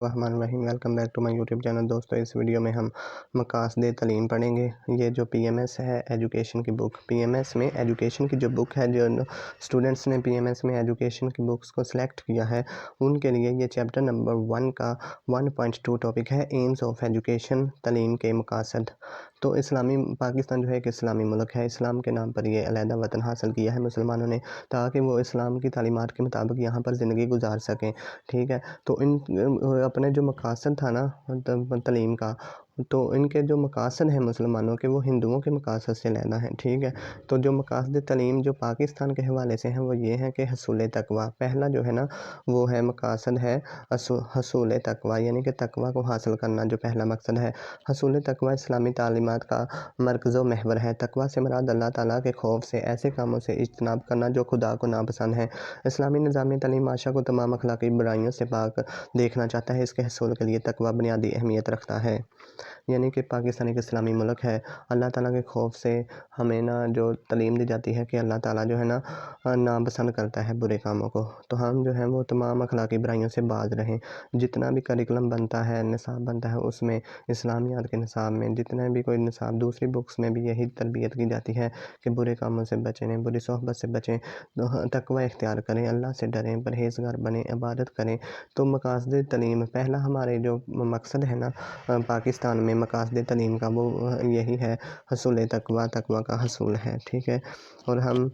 الرحمن الرحیم، welcome back to my YouTube channel. دوستو، اس ویڈیو میں ہم مقاصد تعلیم پڑھیں گے۔ یہ جو پی ایم ایس ہے ایجوکیشن کی بک، پی ایم ایس میں ایجوکیشن کی جو بک ہے، جو اسٹوڈنٹس نے پی ایم ایس میں ایجوکیشن کی بکس کو سلیکٹ کیا ہے، ان کے لیے یہ چیپٹر نمبر 1 کا 1.2 ٹاپک ہے، ایمز آف ایجوکیشن، تعلیم کے مقاصد۔ تو پاکستان جو ہے ایک اسلامی ملک ہے۔ اسلام کے نام پر یہ علیحدہ وطن حاصل کیا ہے مسلمانوں نے، تاکہ وہ اسلام کی تعلیمات کے مطابق یہاں پر زندگی گزار سکیں۔ ٹھیک ہے، تو اپنے جو مقاصد تھا نا تعلیم کا، تو ان کے جو مقاصد ہیں مسلمانوں کے، وہ ہندوؤں کے مقاصد سے لینا ہے۔ ٹھیک ہے، تو جو مقاصد تعلیم جو پاکستان کے حوالے سے ہیں وہ یہ ہے کہ حصول تقویٰ۔ پہلا جو ہے نا وہ ہے مقاصد ہے حصول تقویٰ، یعنی کہ تقویٰ کو حاصل کرنا جو پہلا مقصد ہے۔ حصول تقویٰ اسلامی تعلیمات کا مرکز و محور ہے۔ تقویٰ سے مراد اللہ تعالیٰ کے خوف سے ایسے کاموں سے اجتناب کرنا جو خدا کو ناپسند ہے۔ اسلامی نظام تعلیم معاشرہ کو تمام اخلاقی برائیوں سے پاک دیکھنا چاہتا ہے۔ اس کے حصول کے لیے تقویٰ بنیادی اہمیت رکھتا ہے، یعنی کہ پاکستان ایک اسلامی ملک ہے۔ اللہ تعالیٰ کے خوف سے ہمیں جو تعلیم دی جاتی ہے کہ اللہ تعالیٰ جو ہے ناپسند کرتا ہے برے کاموں کو، تو ہم جو ہیں وہ تمام اخلاقی برائیوں سے باز رہیں۔ جتنا بھی کریکلم بنتا ہے، نصاب بنتا ہے، اس میں اسلامیات کے نصاب میں جتنے بھی کوئی نصاب دوسری بکس میں بھی یہی تربیت کی جاتی ہے کہ برے کاموں سے بچیں، بری صحبت سے بچیں، تقویٰ اختیار کریں، اللہ سے ڈریں، پرہیزگار بنیں، عبادت کریں۔ تو مقاصد تعلیم، پہلا ہمارے جو مقصد ہے نا پاکستان میں مقاصد تعلیم کا، وہ یہی ہے حصول تقویٰ، تقویٰ کا حصول ہے۔ ٹھیک ہے، اور ہم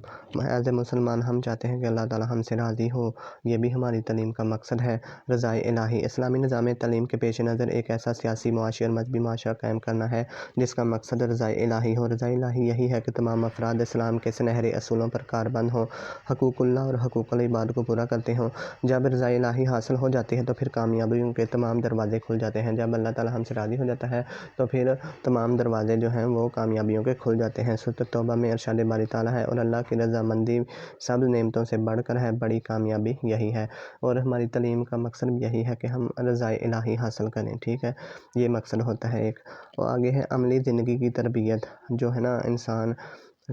ایز اے مسلمان ہم چاہتے ہیں کہ اللہ تعالیٰ ہم سے راضی ہو، یہ بھی ہماری تعلیم کا مقصد ہے۔ رضائے الہی، اسلامی نظام تعلیم کے پیش نظر ایک ایسا سیاسی، معاشی اور مذہبی معاشرہ قائم کرنا ہے جس کا مقصد رضائے الہی ہو۔ رضائے الہی یہی ہے کہ تمام افراد اسلام کے سنہرے اصولوں پر کاربند ہوں، حقوق اللہ اور حقوق العباد کو پورا کرتے ہوں۔ جب رضائے الہی حاصل ہو جاتی ہے تو پھر کامیابیوں کے تمام دروازے کھل جاتے ہیں۔ جب اللہ تعالیٰ ہم سے راضی ہو جاتا ہے تو پھر تمام دروازے جو ہیں وہ کامیابیوں کے کھل جاتے ہیں۔ سورۃ توبہ میں ارشاد باری تعالیٰ ہے، اور اللہ کی رضامندی سب نعمتوں سے بڑھ کر ہے، بڑی کامیابی یہی ہے۔ اور ہماری تعلیم کا مقصد بھی یہی ہے کہ ہم رضائے الہی حاصل کریں۔ ٹھیک ہے، یہ مقصد ہوتا ہے ایک۔ اور آگے ہے عملی زندگی کی تربیت، جو ہے نا انسان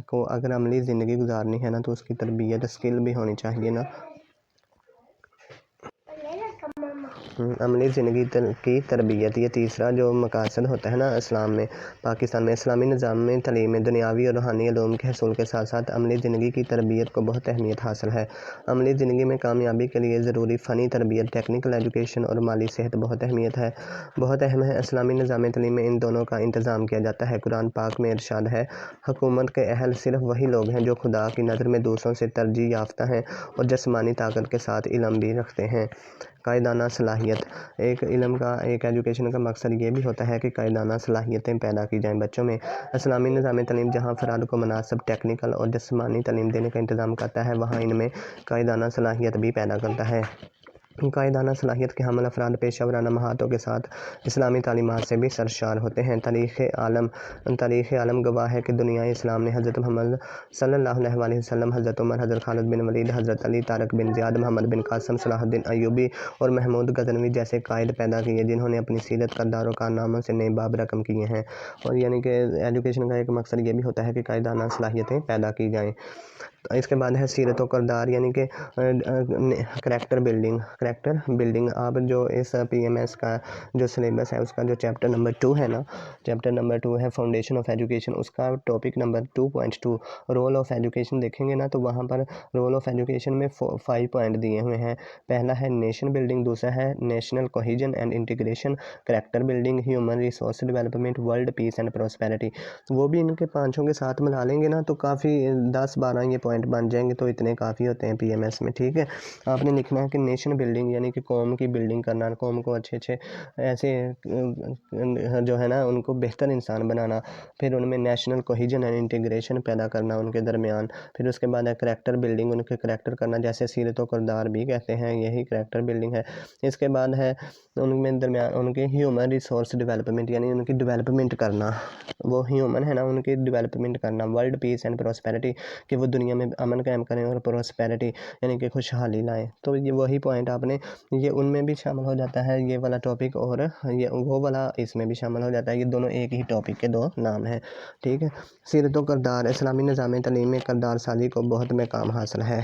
کو اگر عملی زندگی گزارنی ہے نا تو اس کی تربیت اسکل بھی ہونی چاہیے نا، عملی زندگی کی تربیت۔ یہ تیسرا جو مقاصد ہوتا ہے نا اسلام میں، پاکستان میں اسلامی نظام میں تعلیم میں دنیاوی اور روحانی علوم کے حصول کے ساتھ ساتھ عملی زندگی کی تربیت کو بہت اہمیت حاصل ہے۔ عملی زندگی میں کامیابی کے لیے ضروری فنی تربیت، ٹیکنیکل ایجوکیشن اور مالی صحت بہت اہم ہے۔ اسلامی نظام تعلیم میں ان دونوں کا انتظام کیا جاتا ہے۔ قرآن پاک میں ارشاد ہے، حکومت کے اہل صرف وہی لوگ ہیں جو خدا کی نظر میں دوسروں سے ترجیح یافتہ ہیں اور جسمانی طاقت کے ساتھ علم بھی رکھتے ہیں۔ قائدانہ صلاحیت، ایک ایجوکیشن کا مقصد یہ بھی ہوتا ہے کہ قائدانہ صلاحیتیں پیدا کی جائیں بچوں میں۔ اسلامی نظام تعلیم جہاں افراد کو مناسب ٹیکنیکل اور جسمانی تعلیم دینے کا انتظام کرتا ہے، وہاں ان میں قائدانہ صلاحیت بھی پیدا کرتا ہے۔ قائدانہ صلاحیت کے حامل افراد پیشہ ورانہ مہارتوں کے ساتھ اسلامی تعلیمات سے بھی سرشار ہوتے ہیں۔ تاریخ عالم گواہ ہے کہ دنیا اسلام نے حضرت محمد صلی اللہ علیہ وسلم، حضرت عمر، حضرت خالد بن ولید، حضرت علی، طارق بن زیاد، محمد بن قاسم، صلاح الدین ایوبی اور محمود غزنوی جیسے قائد پیدا کیے جنہوں نے اپنی سیرت، کردار و کارناموں سے نئے باب رقم کیے ہیں۔ اور یعنی کہ ایجوکیشن کا ایک مقصد یہ بھی ہوتا ہے کہ قائدانہ صلاحیتیں پیدا کی جائیں۔ اس کے بعد ہے سیرت و کردار، یعنی کہ کریکٹر بلڈنگ۔ آپ جو اس پی ایم ایس کا جو سلیبس ہے اس کا جو چیپٹر نمبر 2 ہے نا، چیپٹر نمبر 2 ہے فاؤنڈیشن آف ایجوکیشن، اس کا topic number 2.2 role of education دیکھیں گے نا تو وہاں پر رول آف ایجوکیشن میں 5 پوائنٹ دیے ہوئے ہیں۔ پہلا ہے نیشن بلڈنگ، دوسرا ہے national cohesion and integration, character building, human resource development, world peace and prosperity. وہ بھی ان کے پانچوں کے ساتھ ملا لیں گے نا تو کافی 10-12 یہ پوائنٹ بن جائیں گے، تو اتنے کافی ہوتے ہیں پی ایم ایس میں۔ ٹھیک ہے، آپ نے لکھنا ہے کہ نیشن بلڈنگ یعنی کہ قوم کی بلڈنگ کرنا، قوم کو اچھے ایسے جو ہے نا ان کو بہتر انسان بنانا، پھر ان میں نیشنل کوہیجن اینڈ انٹیگریشن پیدا کرنا ان کے درمیان، پھر اس کے بعد ہے کریکٹر بلڈنگ، ان کے کریکٹر کرنا، جیسے سیرت و کردار بھی کہتے ہیں، یہی کریکٹر بلڈنگ ہے۔ اس کے بعد ہے ان میں درمیان ان کے ہیومن ریسورس ڈیولپمنٹ، یعنی ان کی ڈیولپمنٹ کرنا، وہ ہیومن ہے نا ان کی ڈیولپمنٹ کرنا، ورلڈ پیس اینڈ پراسپیرٹی کہ وہ دنیا میں امن قائم کریں، اور پراسپیرٹی یعنی کہ خوشحالی لائیں۔ تو یہ وہی پوائنٹ آپ نے یہ ان میں بھی شامل ہو جاتا ہے، یہ والا ٹاپک، اور یہ وہ والا اس میں بھی شامل ہو جاتا ہے۔ یہ دونوں ایک ہی ٹاپک کے 2 نام ہیں۔ ٹھیک ہے، سیرت و کردار، اسلامی نظام تعلیم میں کردار سازی کو بہت مقام حاصل ہے۔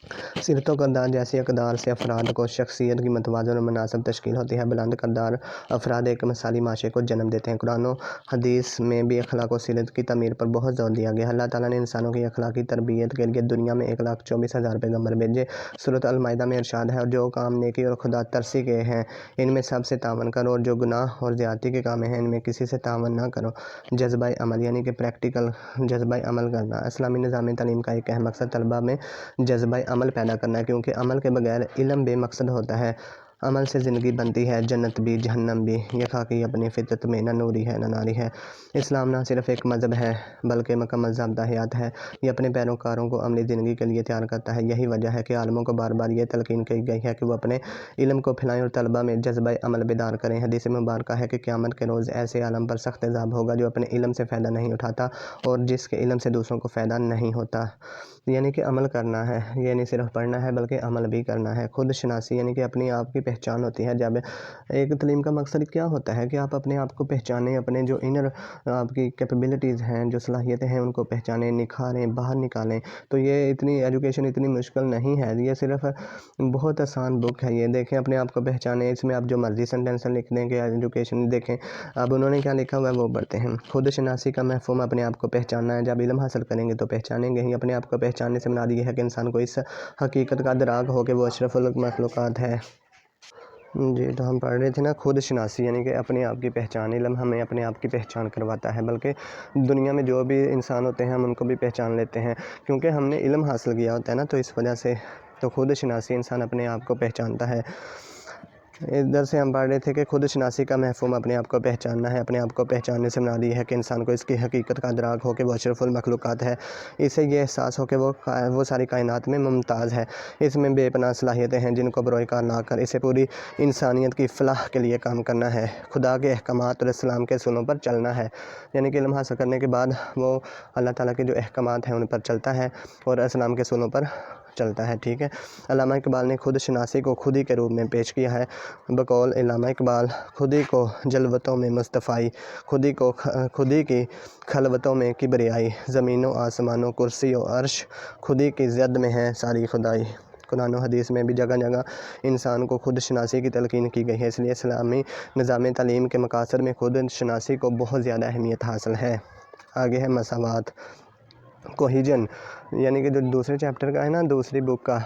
سیرت و کردار جیسی اقدار سے افراد کو شخصیت کی متوازن اور مناسب تشکیل ہوتی ہے۔ بلند کردار افراد ایک مثالی معاشرے کو جنم دیتے ہیں۔ قرآن و حدیث میں بھی اخلاق و سیرت کی تعمیر پر بہت زور دیا گیا ہے۔ اللہ تعالیٰ نے انسانوں کی اخلاقی تربیت کے لیے دنیا میں 1,24,000 پیغمبر بھیجے۔ سورۃ المائدہ میں ارشاد ہے، اور جو کام نیکی اور خدا ترسی کے ہیں ان میں سب سے تعاون کرو، اور جو گناہ اور زیادتی کے کام ہیں ان میں کسی سے تعاون نہ کرو۔ جذبہ عمل یعنی کہ پریکٹیکل جذبہ عمل کرنا۔ اسلامی نظام تعلیم کا ایک اہم مقصد طلبہ میں جذبہ عمل پیدا کرنا ہے، کیونکہ عمل کے بغیر علم بے مقصد ہوتا ہے۔ عمل سے زندگی بنتی ہے، جنت بھی جہنم بھی۔ یہ خاکی اپنی فطرت میں نہ نوری ہے نہ ناری ہے۔ اسلام نہ صرف ایک مذہب ہے بلکہ مکمل ضابطہ حیات ہے۔ یہ اپنے پیروکاروں کو عملی زندگی کے لیے تیار کرتا ہے۔ یہی وجہ ہے کہ عالموں کو بار بار یہ تلقین کی گئی ہے کہ وہ اپنے علم کو پھیلائیں اور طلبہ میں جذبہ عمل بیدار کریں۔ حدیث مبارکہ ہے کہ قیامت کے روز ایسے عالم پر سخت عذاب ہوگا جو اپنے علم سے فائدہ نہیں اٹھاتا اور جس کے علم سے دوسروں کو فائدہ نہیں ہوتا۔ یعنی کہ عمل کرنا ہے، یہ نہیں صرف پڑھنا ہے بلکہ عمل بھی کرنا ہے۔ خود شناسی یعنی کہ اپنی آپ کی پہچان ہوتی ہے۔ جب ایک تعلیم کا مقصد کیا ہوتا ہے کہ آپ اپنے آپ کو پہچانیں، اپنے جو انر آپ کی کیپیبلٹیز ہیں، جو صلاحیتیں ہیں ان کو پہچانیں، نکھاریں، باہر نکالیں۔ تو یہ اتنی ایجوکیشن اتنی مشکل نہیں ہے، یہ صرف بہت آسان بک ہے۔ یہ دیکھیں، اپنے آپ کو پہچانیں، اس میں آپ جو مرضی سینٹینس لکھ دیں کہ ایجوکیشن دیکھیں اب انہوں نے کیا لکھا ہوا ہے وہ پڑھتے ہیں۔ خود شناسی کا مفہوم اپنے آپ کو پہچاننا ہے۔ جب علم حاصل کریں گے تو پہچانیں گے ہی۔ اپنے آپ کو پہچاننے سے مراد یہ ہے کہ انسان کو اس حقیقت کا ادراک ہو کہ وہ اشرف المخلوقات ہے۔ جی تو ہم پڑھ رہے تھے نا، خود شناسی یعنی کہ اپنے آپ کی پہچان۔ علم ہمیں اپنے آپ کی پہچان کرواتا ہے، بلکہ دنیا میں جو بھی انسان ہوتے ہیں ہم ان کو بھی پہچان لیتے ہیں کیونکہ ہم نے علم حاصل کیا ہوتا ہے نا، تو اس وجہ سے تو خود شناسی انسان اپنے آپ کو پہچانتا ہے۔ ادھر سے ہم پڑھ رہے تھے کہ خود شناسی کا مفہوم اپنے آپ کو پہچاننا ہے۔ اپنے آپ کو پہچاننے سے مراد یہ ہے کہ انسان کو اس کی حقیقت کا ادراک ہو کہ وہ اشرف المخلوقات ہے۔ اسے یہ احساس ہو کہ وہ ساری کائنات میں ممتاز ہے، اس میں بے پناہ صلاحیتیں ہیں جن کو بروئے کار لا کر اسے پوری انسانیت کی فلاح کے لیے کام کرنا ہے، خدا کے احکامات اور اسلام کے اصولوں پر چلنا ہے۔ یعنی کہ علم حاصل کرنے کے بعد وہ اللہ تعالیٰ کے جو احکامات ہیں ان پر چلتا ہے اور اسلام کے اصولوں پر چلتا ہے، ٹھیک ہے۔ علامہ اقبال نے خود شناسی کو خودی کے روپ میں پیش کیا ہے۔ بقول علامہ اقبال، خودی کو جلوتوں میں مصطفائی، خودی کی خلوتوں میں کبریائی، زمین و آسمان و کرسی و عرش، خودی کی زد میں ہے ساری خدائی۔ قرآن و حدیث میں بھی جگہ جگہ انسان کو خود شناسی کی تلقین کی گئی ہے، اس لیے اسلامی نظام تعلیم کے مقاصد میں خود شناسی کو بہت زیادہ اہمیت حاصل ہے۔ آگے ہے مساوات۔ کوہیجن یعنی کہ جو دوسرے چیپٹر کا ہے نا، دوسری بک کا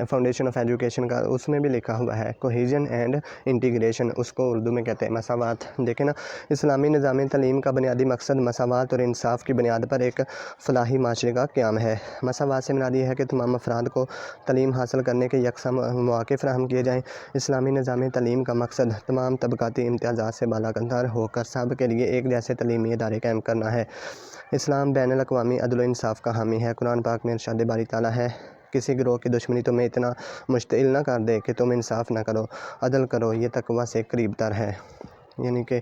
فاؤنڈیشن آف ایجوکیشن کا، اس میں بھی لکھا ہوا ہے کوہیجن اینڈ انٹیگریشن، اس کو اردو میں کہتے ہیں مساوات۔ دیکھیں نا، اسلامی نظام تعلیم کا بنیادی مقصد مساوات اور انصاف کی بنیاد پر ایک فلاحی معاشرے کا قیام ہے۔ مساوات سے مراد یہ ہے کہ تمام افراد کو تعلیم حاصل کرنے کے یکساں مواقع فراہم کیے جائیں۔ اسلامی نظام تعلیم کا مقصد تمام طبقاتی امتیازات سے بالا ہو کر سب کے لیے ایک جیسے تعلیمی ادارے قائم کرنا ہے۔ اسلام بین الاقوامی عدل و انصاف کا حامی ہے۔ قرآن پاک میں ارشاد باری تعالیٰ ہے، کسی گروہ کی دشمنی تمہیں اتنا مشتعل نہ کر دے کہ تم انصاف نہ کرو، عدل کرو، یہ تقویٰ سے قریب تر ہے۔ یعنی کہ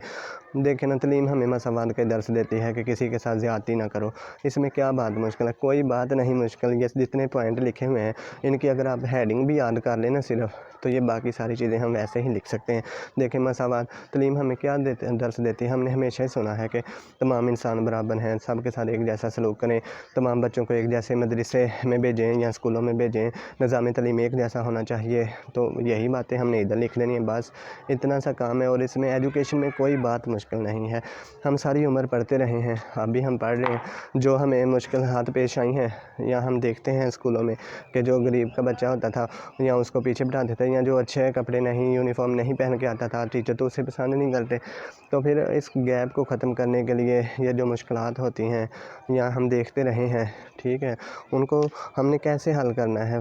دیکھیں نا، تعلیم ہمیں مساوات کے درس دیتی ہے کہ کسی کے ساتھ زیادتی نہ کرو۔ اس میں کیا بات مشکل ہے؟ کوئی بات نہیں مشکل۔ یہ جتنے پوائنٹ لکھے ہوئے ہیں ان کی اگر آپ ہیڈنگ بھی یاد کر لیں نا صرف، تو یہ باقی ساری چیزیں ہم ویسے ہی لکھ سکتے ہیں۔ دیکھیں مساوات تعلیم ہمیں کیا درس دیتی ہے؟ ہم نے ہمیشہ ہی سنا ہے کہ تمام انسان برابر ہیں، سب کے ساتھ ایک جیسا سلوک کریں، تمام بچوں کو ایک جیسے مدرسے میں بھیجیں یا اسکولوں میں بھیجیں، نظام تعلیم ایک جیسا ہونا چاہیے۔ تو یہی باتیں ہم نے ادھر لکھ لینی ہیں، بس اتنا سا کام ہے۔ اور اس میں ایجوکیشن میں کوئی بات مشکل نہیں ہے، ہم ساری عمر پڑھتے رہے ہیں، ابھی ہم پڑھ رہے ہیں۔ جو ہمیں مشکلات پیش آئی ہیں یا ہم دیکھتے ہیں اسکولوں میں کہ جو غریب کا بچہ ہوتا تھا یا اس کو پیچھے بٹھاتے تھے، یا جو اچھے کپڑے نہیں، یونیفارم نہیں پہن کے آتا تھا، ٹیچر تو اسے پسند نہیں کرتے۔ تو پھر اس گیپ کو ختم کرنے کے لیے یہ جو مشکلات ہوتی ہیں یا ہم دیکھتے رہے ہیں، ٹھیک ہے، ان کو ہم نے کیسے حل کرنا ہے،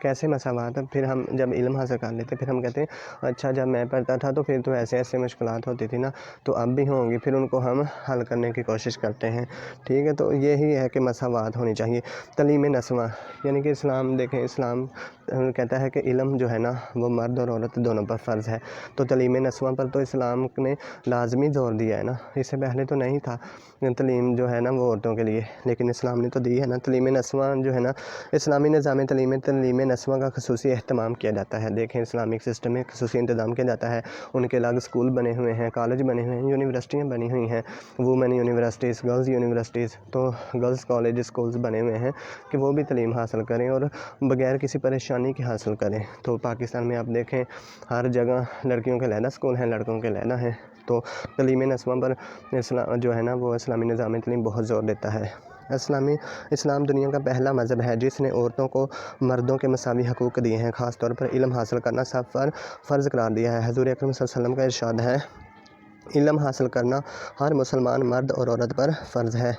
کیسے مساوات ہے۔ پھر ہم جب علم حاصل کر لیتے پھر ہم کہتے ہیں اچھا جب میں پڑھتا تھا تو پھر تو ایسے مشکلات ہوتی تھی نا، تو اب بھی ہوں گی، پھر ان کو ہم حل کرنے کی کوشش کرتے ہیں، ٹھیک ہے۔ تو یہی ہے کہ مساوات ہونی چاہیے۔ تعلیم نسواں یعنی کہ اسلام، دیکھیں اسلام کہتا ہے کہ علم جو ہے نا وہ مرد اور عورت دونوں پر فرض ہے، تو تعلیم نسواں پر تو اسلام نے لازمی زور دیا ہے نا، اس سے پہلے تو نہیں تھا تعلیم جو ہے نا وہ عورتوں کے لیے، لیکن اسلام نے تو دی ہے نا تعلیم نسواں جو ہے نا اسلامی نظام تعلیم نسواں کا خصوصی اہتمام کیا جاتا ہے۔ دیکھیں اسلامک سسٹم میں خصوصی انتظام کیا جاتا ہے، ان کے الگ اسکول بنے ہوئے ہیں، کالج بنے ہوئے ہیں، یونیورسٹیاں بنی ہوئی ہیں، وومن یونیورسٹیز، گرلز یونیورسٹیز، تو گرلز کالج اسکولز بنے ہوئے ہیں کہ وہ بھی تعلیم حاصل کریں اور بغیر کسی پریشانی کے حاصل کریں۔ تو پاکستان میں آپ دیکھیں ہر جگہ لڑکیوں کے علیحدہ اسکول ہیں، لڑکوں کے علیحدہ ہیں۔ تو تعلیم نسواں پر جو ہے نا وہ اسلامی نظام تعلیم بہت زور دیتا ہے۔ اسلام دنیا کا پہلا مذہب ہے جس نے عورتوں کو مردوں کے مساوی حقوق دیے ہیں، خاص طور پر علم حاصل کرنا سب پر فرض قرار دیا ہے۔ حضور اکرم صلی اللہ علیہ وسلم کا ارشاد ہے، علم حاصل کرنا ہر مسلمان مرد اور عورت پر فرض ہے۔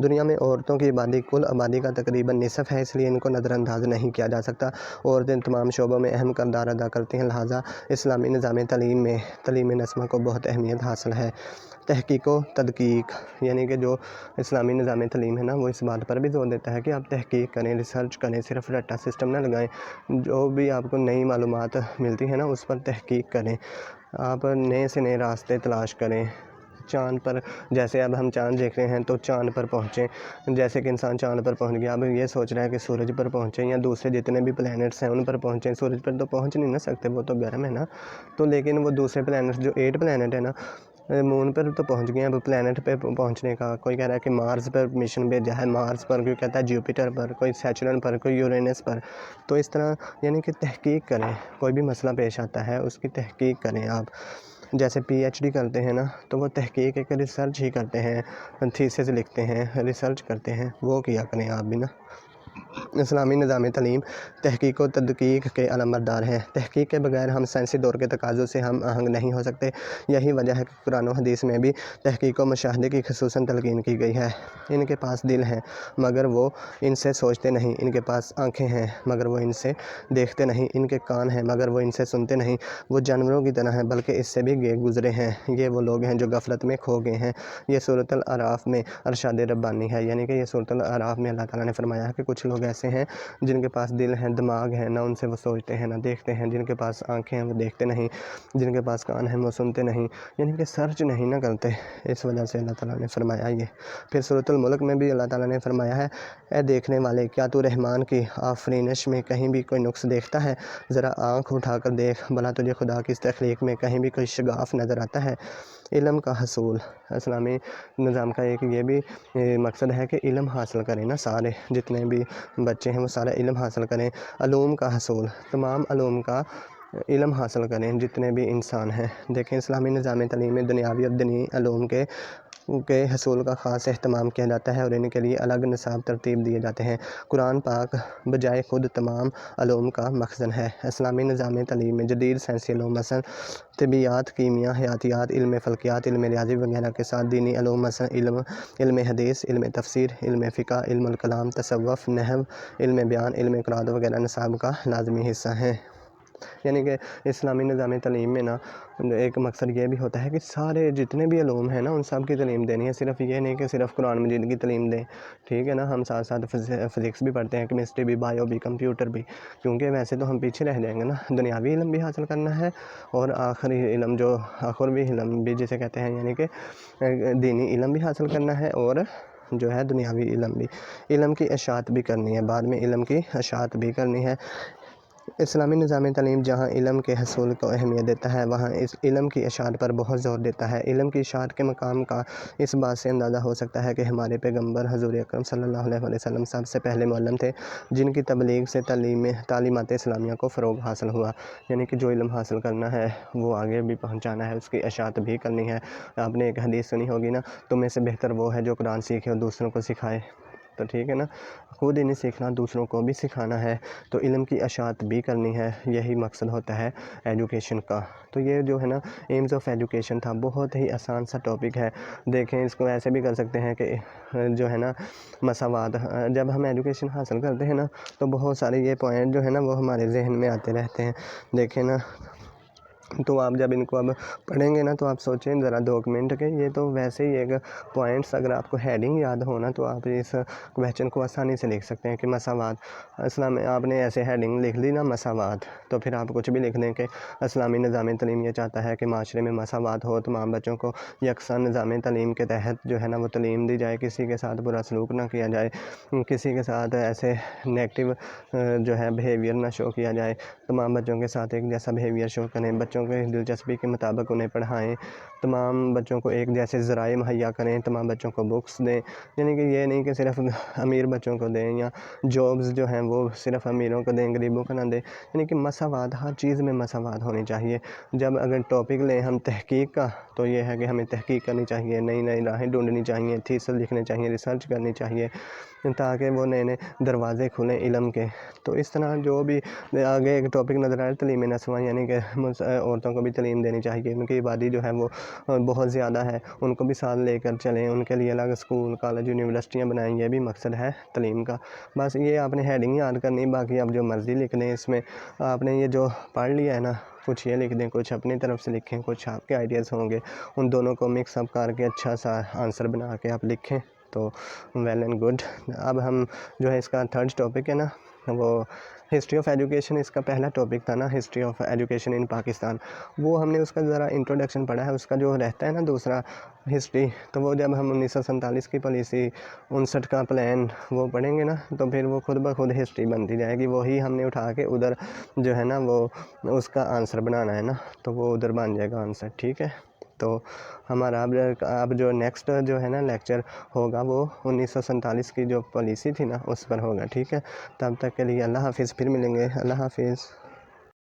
دنیا میں عورتوں کی آبادی کل آبادی کا تقریباً نصف ہے، اس لیے ان کو نظر انداز نہیں کیا جا سکتا۔ عورتیں تمام شعبوں میں اہم کردار ادا کرتی ہیں، لہٰذا اسلامی نظام تعلیم میں تعلیم نسواں کو بہت اہمیت حاصل ہے۔ تحقیق و تدقیق، یعنی کہ جو اسلامی نظام تعلیم ہے نا وہ اس بات پر بھی زور دیتا ہے کہ آپ تحقیق کریں، ریسرچ کریں، صرف رٹا سسٹم نہ لگائیں، جو بھی آپ کو نئی معلومات ملتی ہیں نا اس پر تحقیق کریں، آپ نئے سے نئے راستے تلاش کریں۔ چاند پر جیسے اب ہم چاند دیکھ رہے ہیں تو چاند پر پہنچیں، جیسے کہ انسان چاند پر پہنچ گیا، اب یہ سوچ رہا ہے کہ سورج پر پہنچیں یا دوسرے جتنے بھی پلینٹس ہیں ان پر پہنچیں۔ سورج پر تو پہنچ نہیں نہ سکتے، وہ تو گرم ہے نا، تو لیکن وہ دوسرے پلینٹس جو 8 پلینٹ ہے نا، مون پر تو پہنچ گئے ہیں، اب پلینٹ پہ پہنچنے کا کوئی کہہ رہا ہے کہ مارس پر مشن بھیجا ہے، مارس پر کوئی کہتا ہے جوپیٹر پر، کوئی سیچرن پر، کوئی یورینس پر۔ تو اس طرح یعنی کہ تحقیق کریں، کوئی بھی مسئلہ پیش آتا ہے اس کی تحقیق کریں آپ۔ جیسے پی ایچ ڈی کرتے ہیں نا تو وہ تحقیق ایک ریسرچ ہی کرتے ہیں، تھیسس لکھتے ہیں، ریسرچ کرتے ہیں، وہ کیا کریں آپ بھی نا۔ اسلامی نظام تعلیم تحقیق و تدقیق کے علمبردار ہیں۔ تحقیق کے بغیر ہم سائنسی دور کے تقاضوں سے ہم آہنگ نہیں ہو سکتے۔ یہی وجہ ہے کہ قرآن و حدیث میں بھی تحقیق و مشاہدے کی خصوصاً تلقین کی گئی ہے۔ ان کے پاس دل ہیں مگر وہ ان سے سوچتے نہیں، ان کے پاس آنکھیں ہیں مگر وہ ان سے دیکھتے نہیں، ان کے کان ہیں مگر وہ ان سے سنتے نہیں، وہ جانوروں کی طرح ہیں بلکہ اس سے بھی گزرے ہیں، یہ وہ لوگ ہیں جو غفلت میں کھو گئے ہیں۔ یہ سورۃ الاعراف میں ارشاد ربانی ہے، یعنی کہ یہ سورۃ الاعراف میں اللہ تعالیٰ نے فرمایا ہے کہ کچھ لوگ ایسے ہیں جن کے پاس دل ہیں، دماغ ہے، نہ ان سے وہ سوچتے ہیں نہ دیکھتے ہیں، جن کے پاس آنکھیں ہیں وہ دیکھتے نہیں، جن کے پاس کان ہیں وہ سنتے نہیں، یعنی کہ سرچ نہیں نہ کرتے، اس وجہ سے اللہ تعالیٰ نے فرمایا یہ۔ پھر سورۃ الملک میں بھی اللہ تعالیٰ نے فرمایا ہے، اے دیکھنے والے کیا تو رحمان کی آفرینش میں کہیں بھی کوئی نقص دیکھتا ہے؟ ذرا آنکھ اٹھا کر دیکھ، بھلا تجھے خدا کی اس تخلیق میں کہیں بھی کوئی شگاف نظر آتا ہے؟ علم کا حصول، اسلامی نظام کا ایک یہ بھی مقصد ہے کہ علم حاصل کریں نا، سارے جتنے بھی بچے ہیں وہ سارا علم حاصل کریں۔ علوم کا حصول، تمام علوم کا علم حاصل کریں جتنے بھی انسان ہیں۔ دیکھیں اسلامی نظام تعلیم میں دنیاوی اور دینی علوم کے حصول کا خاص اہتمام کیا جاتا ہے اور ان کے لیے الگ نصاب ترتیب دیے جاتے ہیں۔ قرآن پاک بجائے خود تمام علوم کا مخزن ہے۔ اسلامی نظام تعلیم میں جدید سائنسی علوم مثلا طبیعیات، کیمیا، حیاتیات، علم فلکیات، علم ریاضی وغیرہ کے ساتھ دینی علوم مثلا علم حدیث، علم تفسیر، علم فقہ، علم الکلام، تصوف، نحو، علم بیان، علم قرآن وغیرہ نصاب کا لازمی حصہ ہیں۔ یعنی کہ اسلامی نظام تعلیم میں نا ایک مقصد یہ بھی ہوتا ہے کہ سارے جتنے بھی علوم ہیں نا ان سب کی تعلیم دینی ہے، صرف یہ نہیں کہ صرف قرآن مجید کی تعلیم دیں، ٹھیک ہے نا، ہم ساتھ ساتھ فزکس بھی پڑھتے ہیں، کیمسٹری بھی، بایو بھی، کمپیوٹر بھی، کیونکہ ویسے تو ہم پیچھے رہ جائیں گے نا۔ دنیاوی علم بھی حاصل کرنا ہے اور آخری علم جو آخروی علم بھی جسے کہتے ہیں، یعنی کہ دینی علم بھی حاصل کرنا ہے اور جو ہے دنیاوی علم بھی، علم کی اشاعت بھی کرنی ہے، بعد میں علم کی اشاعت بھی کرنی ہے۔ اسلامی نظام تعلیم جہاں علم کے حصول کو اہمیت دیتا ہے وہاں اس علم کی اشاعت پر بہت زور دیتا ہے۔ علم کی اشاعت کے مقام کا اس بات سے اندازہ ہو سکتا ہے کہ ہمارے پیغمبر حضور اکرم صلی اللہ علیہ وسلم سب سے پہلے معلم تھے جن کی تبلیغ سے تعلیمات اسلامیہ کو فروغ حاصل ہوا، یعنی کہ جو علم حاصل کرنا ہے وہ آگے بھی پہنچانا ہے، اس کی اشاعت بھی کرنی ہے۔ آپ نے ایک حدیث سنی ہوگی نا، تم میں سے بہتر وہ ہے جو قرآن سیکھے اور دوسروں کو سکھائے، تو ٹھیک ہے نا، خود ہی نہیں سیکھنا، دوسروں کو بھی سکھانا ہے، تو علم کی اشاعت بھی کرنی ہے، یہی مقصد ہوتا ہے ایجوکیشن کا۔ تو یہ جو ہے نا ایمز آف ایجوکیشن تھا، بہت ہی آسان سا ٹاپک ہے۔ دیکھیں اس کو ایسے بھی کر سکتے ہیں کہ جو ہے نا مساوات، جب ہم ایجوکیشن حاصل کرتے ہیں نا تو بہت سارے یہ پوائنٹ جو ہے نا وہ ہمارے ذہن میں آتے رہتے ہیں۔ دیکھیں نا تو آپ جب ان کو اب پڑھیں گے نا تو آپ سوچیں ذرا 2 منٹ کے، یہ تو ویسے ہی ایک پوائنٹس اگر آپ کو ہیڈنگ یاد ہونا تو آپ اس کویشچن کو آسانی سے لکھ سکتے ہیں کہ مساوات اسلام، آپ نے ایسے ہیڈنگ لکھ لی نا مساوات، تو پھر آپ کچھ بھی لکھ دیں کہ اسلامی نظام تعلیم یہ چاہتا ہے کہ معاشرے میں مساوات ہو، تمام بچوں کو یکساں نظام تعلیم کے تحت جو ہے نا وہ تعلیم دی جائے، کسی کے ساتھ برا سلوک نہ کیا جائے، کسی کے ساتھ ایسے نیگیٹو جو ہے بیہیویئر نہ شو کیا جائے، تمام بچوں کے ساتھ ایک جیسا بیہیویئر شو کریں، بچوں کے دلچسپی کے مطابق انہیں پڑھائیں، تمام بچوں کو ایک جیسے ذرائع مہیا کریں، تمام بچوں کو بکس دیں، یعنی کہ یہ نہیں کہ صرف امیر بچوں کو دیں یا جابز جو ہیں وہ صرف امیروں کو دیں غریبوں کو نہ دیں، یعنی کہ مساوات، ہر چیز میں مساوات ہونی چاہیے۔ جب اگر ٹاپک لیں ہم تحقیق کا تو یہ ہے کہ ہمیں تحقیق کرنی چاہیے، نئی نئی راہیں ڈھونڈنی چاہیے، تھیسس لکھنے چاہیے، ریسرچ کرنی چاہیے تاکہ وہ نئے نئے دروازے کھلیں علم کے۔ تو اس طرح جو بھی آگے ایک ٹاپک نظر آئے تعلیم نسواں، یعنی کہ عورتوں کو بھی تعلیم دینی چاہیے، ان کی آبادی جو ہے وہ بہت زیادہ ہے، ان کو بھی ساتھ لے کر چلیں، ان کے لیے الگ اسکول کالج یونیورسٹیاں بنائیں، یہ بھی مقصد ہے تعلیم کا۔ بس یہ آپ نے ہیڈنگ یاد کرنی، باقی آپ جو مرضی لکھ لیں، اس میں آپ نے یہ جو پڑھ لیا ہے نا کچھ یہ لکھ دیں، کچھ اپنی طرف سے لکھیں، کچھ آپ کے آئیڈیاز ہوں گے، ان دونوں کو مکس اپ کر کے اچھا سا آنسر بنا کے آپ لکھیں تو ویل اینڈ گڈ۔ اب ہم جو ہے اس کا 3rd ٹاپک ہے نا وہ ہسٹری آف ایجوکیشن، اس کا پہلا ٹاپک تھا نا ہسٹری آف ایجوکیشن ان پاکستان، وہ ہم نے اس کا ذرا انٹروڈکشن پڑھا ہے، اس کا جو رہتا ہے نا دوسرا ہسٹری، تو وہ جب ہم 1947 کی پالیسی 59 کا پلان وہ پڑھیں گے نا تو پھر وہ خود بخود ہسٹری بنتی جائے گی، وہی ہم نے اٹھا کے ادھر جو ہے نا وہ اس کا آنسر بنانا ہے نا تو وہ ادھر بن جائے گا آنسر، ٹھیک ہے۔ تو ہمارا اب جو نیکسٹ جو ہے نا لیکچر ہوگا وہ 1947 کی جو پالیسی تھی نا اس پر ہوگا، ٹھیک ہے۔ تب تک کے لیے اللہ حافظ، پھر ملیں گے، اللہ حافظ۔